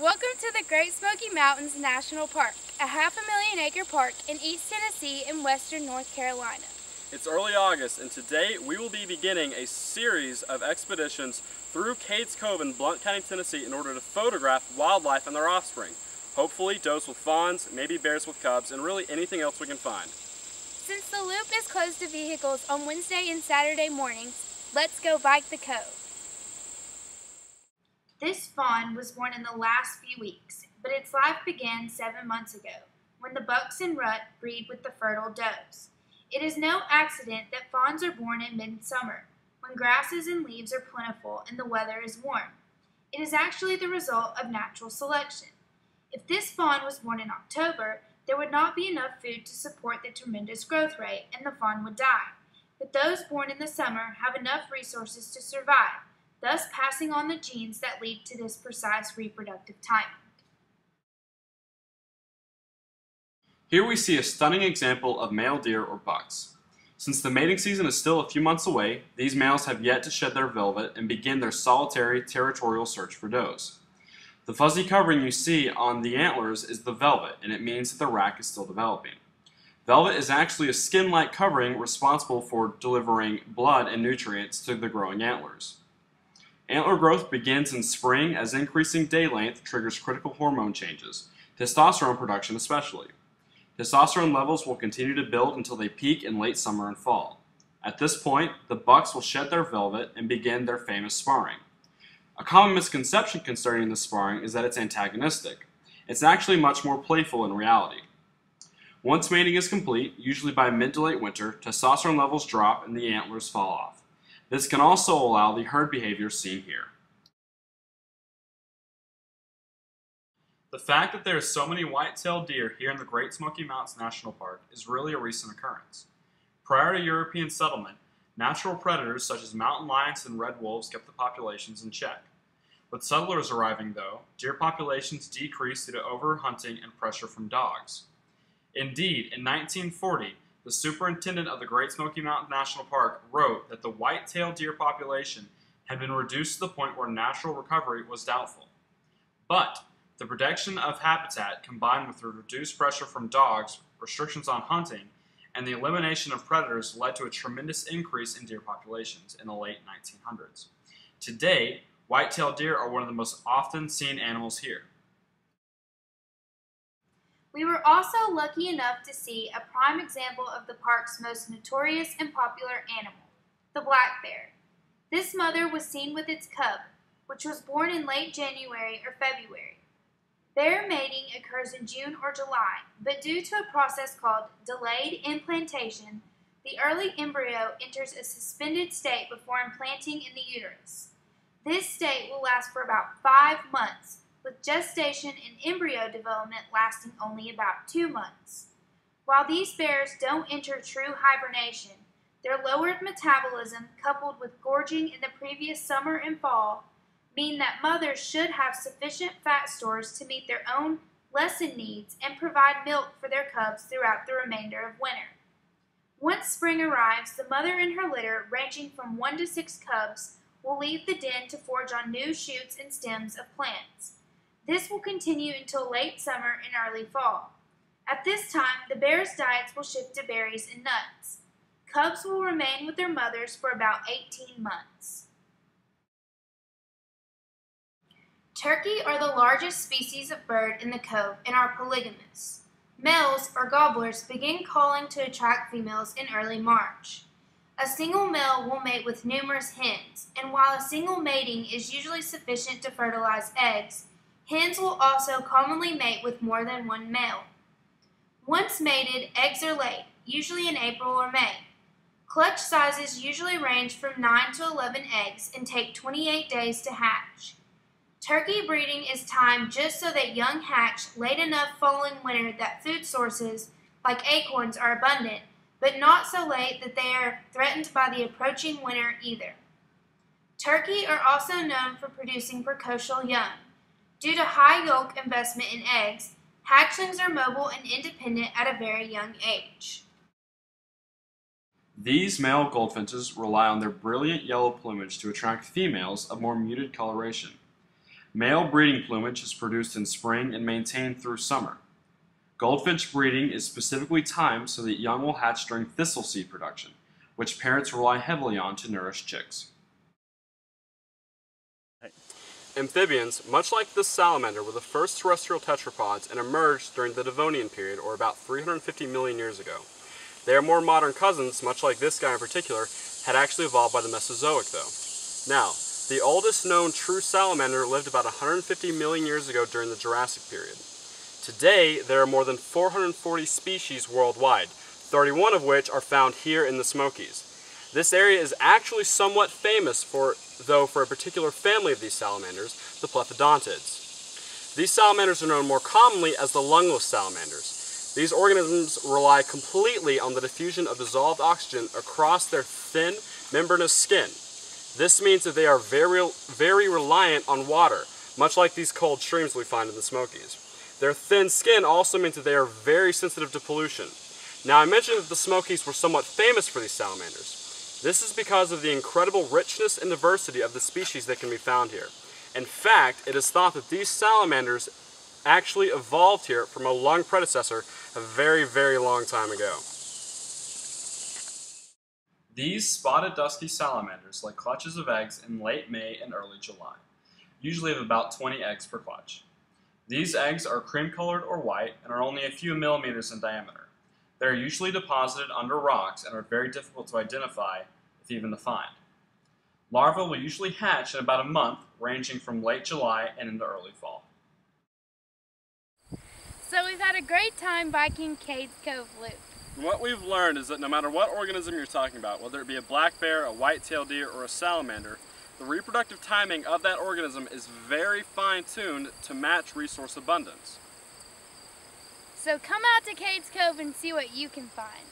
Welcome to the Great Smoky Mountains National Park, a 500,000-acre park in East Tennessee and western North Carolina. It's early August, and today we will be beginning a series of expeditions through Cades Cove in Blount County, Tennessee in order to photograph wildlife and their offspring. Hopefully does with fawns, maybe bears with cubs, and really anything else we can find. Since the loop is closed to vehicles on Wednesday and Saturday mornings, let's go bike the cove. This fawn was born in the last few weeks, but its life began 7 months ago, when the bucks and rut breed with the fertile does. It is no accident that fawns are born in midsummer, when grasses and leaves are plentiful and the weather is warm. It is actually the result of natural selection. If this fawn was born in October, there would not be enough food to support the tremendous growth rate, and the fawn would die. But those born in the summer have enough resources to survive, thus passing on the genes that lead to this precise reproductive timing. Here we see a stunning example of male deer or bucks. Since the mating season is still a few months away, these males have yet to shed their velvet and begin their solitary territorial search for does. The fuzzy covering you see on the antlers is the velvet, and it means that the rack is still developing. Velvet is actually a skin-like covering responsible for delivering blood and nutrients to the growing antlers. Antler growth begins in spring as increasing day length triggers critical hormone changes, testosterone production especially. Testosterone levels will continue to build until they peak in late summer and fall. At this point, the bucks will shed their velvet and begin their famous sparring. A common misconception concerning the sparring is that it's antagonistic. It's actually much more playful in reality. Once mating is complete, usually by mid to late winter, testosterone levels drop and the antlers fall off. This can also allow the herd behavior seen here. The fact that there are so many white-tailed deer here in the Great Smoky Mountains National Park is really a recent occurrence. Prior to European settlement, natural predators such as mountain lions and red wolves kept the populations in check. With settlers arriving, though, deer populations decreased due to overhunting and pressure from dogs. Indeed, in 1940, the superintendent of the Great Smoky Mountains National Park wrote that the white-tailed deer population had been reduced to the point where natural recovery was doubtful. But the protection of habitat combined with the reduced pressure from dogs, restrictions on hunting, and the elimination of predators led to a tremendous increase in deer populations in the late 1900s. Today, white-tailed deer are one of the most often seen animals here. We were also lucky enough to see a prime example of the park's most notorious and popular animal, the black bear. This mother was seen with its cub, which was born in late January or February. Bear mating occurs in June or July, but due to a process called delayed implantation, the early embryo enters a suspended state before implanting in the uterus. This state will last for about 5 months, with gestation and embryo development lasting only about 2 months. While these bears don't enter true hibernation, their lowered metabolism coupled with gorging in the previous summer and fall mean that mothers should have sufficient fat stores to meet their own lesson needs and provide milk for their cubs throughout the remainder of winter. Once spring arrives, the mother and her litter, ranging from 1 to 6 cubs, will leave the den to forage on new shoots and stems of plants. This will continue until late summer and early fall. At this time, the bears' diets will shift to berries and nuts. Cubs will remain with their mothers for about 18 months. Turkey are the largest species of bird in the cove and are polygamous. Males, or gobblers, begin calling to attract females in early March. A single male will mate with numerous hens, and while a single mating is usually sufficient to fertilize eggs, hens will also commonly mate with more than one male. Once mated, eggs are laid, usually in April or May. Clutch sizes usually range from 9 to 11 eggs and take 28 days to hatch. Turkey breeding is timed just so that young hatch late enough following winter that food sources, like acorns, are abundant, but not so late that they are threatened by the approaching winter either. Turkey are also known for producing precocial young. Due to high yolk investment in eggs, hatchlings are mobile and independent at a very young age. These male goldfinches rely on their brilliant yellow plumage to attract females of more muted coloration. Male breeding plumage is produced in spring and maintained through summer. Goldfinch breeding is specifically timed so that young will hatch during thistle seed production, which parents rely heavily on to nourish chicks. Amphibians, much like this salamander, were the first terrestrial tetrapods and emerged during the Devonian period, or about 350 million years ago. Their more modern cousins, much like this guy in particular, had actually evolved by the Mesozoic though. Now, the oldest known true salamander lived about 150 million years ago during the Jurassic period. Today, there are more than 440 species worldwide, 31 of which are found here in the Smokies. This area is actually somewhat famous for a particular family of these salamanders, the Plephodontids. These salamanders are known more commonly as the lungless salamanders. These organisms rely completely on the diffusion of dissolved oxygen across their thin, membranous skin. This means that they are very reliant on water, much like these cold streams we find in the Smokies. Their thin skin also means that they are very sensitive to pollution. Now, I mentioned that the Smokies were somewhat famous for these salamanders. This is because of the incredible richness and diversity of the species that can be found here. In fact, it is thought that these salamanders actually evolved here from a long predecessor a very, very long time ago. These spotted dusky salamanders lay clutches of eggs in late May and early July, usually of about 20 eggs per clutch. These eggs are cream-colored or white and are only a few millimeters in diameter. They are usually deposited under rocks and are very difficult to identify, if even to find. Larvae will usually hatch in about a month, ranging from late July and into early fall. So we've had a great time biking Cades Cove Loop. What we've learned is that no matter what organism you're talking about, whether it be a black bear, a white-tailed deer, or a salamander, the reproductive timing of that organism is very fine-tuned to match resource abundance. So come out to Cades Cove and see what you can find.